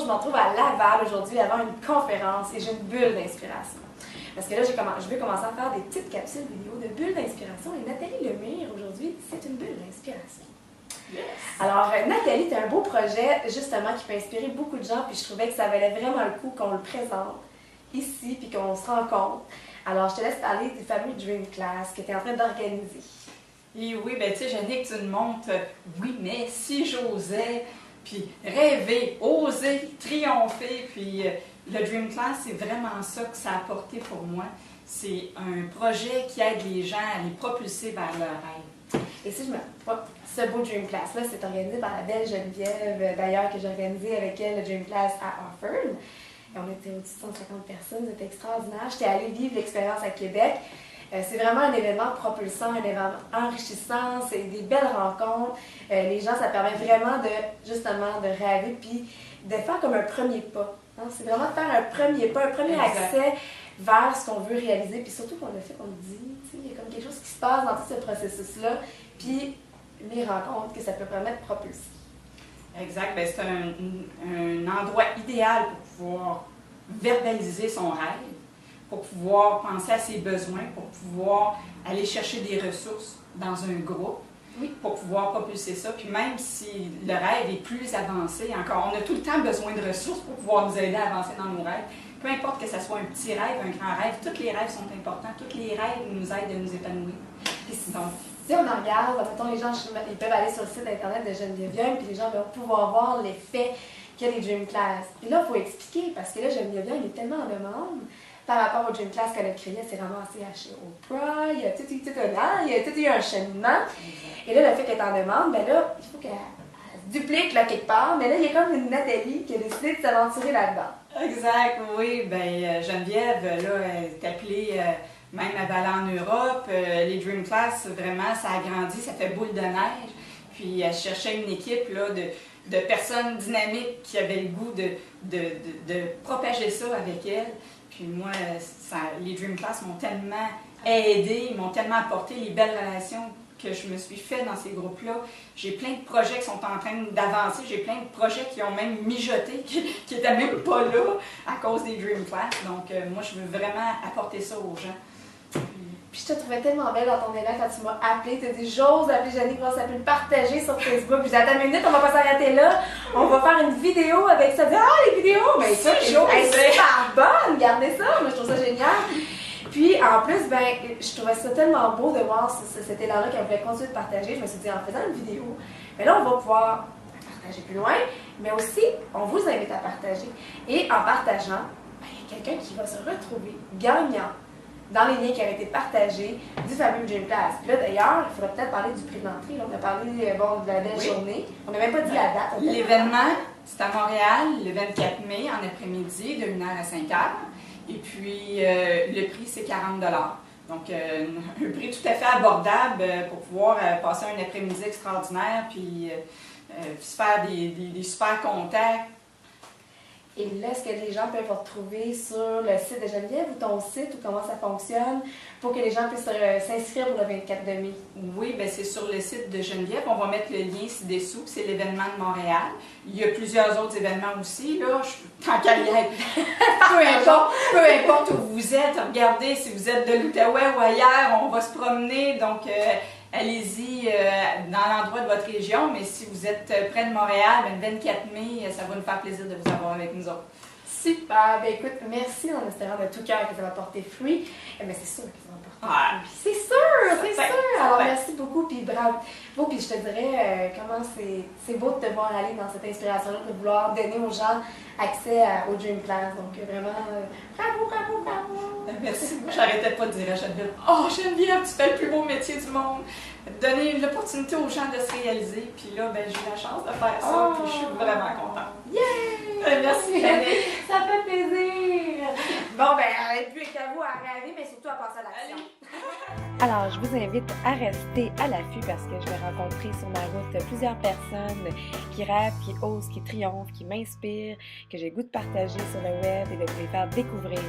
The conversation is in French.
je me retrouve à Laval aujourd'hui avant une conférence et j'ai une bulle d'inspiration. Parce que là, je vais commencer à faire des petites capsules vidéo de bulles d'inspiration et Nathalie Lemire, aujourd'hui, c'est une bulle d'inspiration. Yes. Alors, Nathalie, tu as un beau projet, justement, qui peut inspirer beaucoup de gens, puis je trouvais que ça valait vraiment le coup qu'on le présente ici, puis qu'on se rencontre. Alors, je te laisse parler du fameux Dream Class que tu es en train d'organiser. Et oui, ben tu sais, Jannick, tu nous montres, oui, mais si j'osais, puis rêver, oser, triompher, puis le Dream Class, c'est vraiment ça que ça a apporté pour moi. C'est un projet qui aide les gens à les propulser vers leur rêve. Et si je me pas, ce beau Dream Class-là, c'est organisé par la belle Geneviève, d'ailleurs, que j'ai organisé avec elle, le Dream Class à Offord. Et on était au-dessus de 150 personnes, c'était extraordinaire. J'étais allée vivre l'expérience à Québec. C'est vraiment un événement propulsant, un événement enrichissant, c'est des belles rencontres. Les gens, ça permet vraiment de, justement, de rêver puis de faire comme un premier pas. Hein? C'est vraiment de faire un premier pas, un premier accès vers ce qu'on veut réaliser. Puis surtout qu'on le fait, qu'on le dit, il y a comme quelque chose qui se passe dans tout ce processus-là. Puis les rencontres que ça peut permettre de propulser. Exact. Bien, c'est un endroit idéal pour pouvoir verbaliser son rêve, pour pouvoir penser à ses besoins, pour pouvoir aller chercher des ressources dans un groupe, pour pouvoir propulser ça. Puis même si le rêve est plus avancé, encore, on a tout le temps besoin de ressources pour pouvoir nous aider à avancer dans nos rêves. Peu importe que ce soit un petit rêve, un grand rêve, tous les rêves sont importants, tous les rêves nous aident à nous épanouir. Donc, si on en regarde, mettons, les gens ils peuvent aller sur le site internet de Geneviève, puis les gens vont pouvoir voir l'effet qu'il y a des Dream Class. Puis là, il faut expliquer, parce que là, Geneviève, il est tellement en demande par rapport au Dream Class qu'elle a créé. C'est vraiment assez chez Oprah, il y a tout eu un cheminement. Et là, le fait qu'elle est en demande, ben là, il faut qu'elle se duplique là, quelque part. Mais là, il y a comme une Nathalie qui a décidé de s'aventurer là-dedans. Exact, oui. Ben Geneviève, là, elle est appelée... Même à aller en Europe, les Dream Class, vraiment, ça a grandi, ça fait boule de neige. Puis elle cherchait une équipe là, de personnes dynamiques qui avaient le goût de propager ça avec elle. Puis moi, les Dream Class m'ont tellement aidé, m'ont tellement apporté les belles relations que je me suis fait dans ces groupes-là. J'ai plein de projets qui sont en train d'avancer, j'ai plein de projets qui ont même mijoté, qui n'étaient même pas là à cause des Dream Class. Donc moi, je veux vraiment apporter ça aux gens. Puis je te trouvais tellement belle dans ton élan quand tu m'as appelé. Tu as dit, j'ose appeler Jannick, ça peut le partager sur Facebook. Puis j'ai dit, attends une minute, on va pas s'arrêter là. On va faire une vidéo avec ça. Les vidéos! Mais ça, c'est super bonne! Gardez ça! Moi, je trouve ça génial. Puis en plus, ben, je trouvais ça tellement beau de voir cet élan-là qu'elle voulait continuer de partager. Je me suis dit, en faisant une vidéo, mais là, on va pouvoir partager plus loin, mais aussi, on vous invite à partager. Et en partageant, ben, il y a quelqu'un qui va se retrouver gagnant dans les liens qui avaient été partagés du fameux Dream Class. Puis là, d'ailleurs, il faudrait peut-être parler du prix d'entrée. On a parlé de la belle journée. On n'a même pas dit la date. L'événement, c'est à Montréal, le 24 mai, en après-midi, de 1h à 5h. Et puis, le prix, c'est 40 $. Donc, un prix tout à fait abordable pour pouvoir passer un après-midi extraordinaire, puis se faire des super contacts. Et là, est-ce que les gens peuvent retrouver sur le site de Geneviève ou ton site ou comment ça fonctionne pour que les gens puissent s'inscrire pour le 24 mai? Oui, bien c'est sur le site de Geneviève. On va mettre le lien ci-dessous. C'est l'événement de Montréal. Il y a plusieurs autres événements aussi. Là, tant qu'à y être. Peu importe où vous êtes, regardez si vous êtes de l'Outaouais ou ailleurs, on va se promener. Donc, allez-y dans l'endroit de votre région, mais si vous êtes près de Montréal, le 24 mai, ça va nous faire plaisir de vous avoir avec nous autres. Super! Ben écoute, merci en espérant de tout cœur que ça va porter fruit. Mais c'est sûr que ça va porter fruit. C'est sûr! C'est sûr! Alors merci beaucoup, puis bravo. Puis je te dirais comment c'est beau de te voir aller dans cette inspiration-là, de vouloir donner aux gens accès au Dream Class. Donc vraiment, bravo! Merci. J'arrêtais pas de dire à Geneviève, « Oh Geneviève, tu fais le plus beau métier du monde! » Donner l'opportunité aux gens de se réaliser. Puis là, ben, j'ai eu la chance de faire ça, puis je suis vraiment contente. Yeah! Merci Jannick! Ça fait plaisir! Bon, ben, arrête plus qu'à vous à rêver, mais surtout à passer à l'action. Alors, je vous invite à rester à l'affût parce que je vais rencontrer sur ma route plusieurs personnes qui rêvent, qui osent, qui triomphent, qui m'inspirent, que j'ai le goût de partager sur le web et de vous les faire découvrir.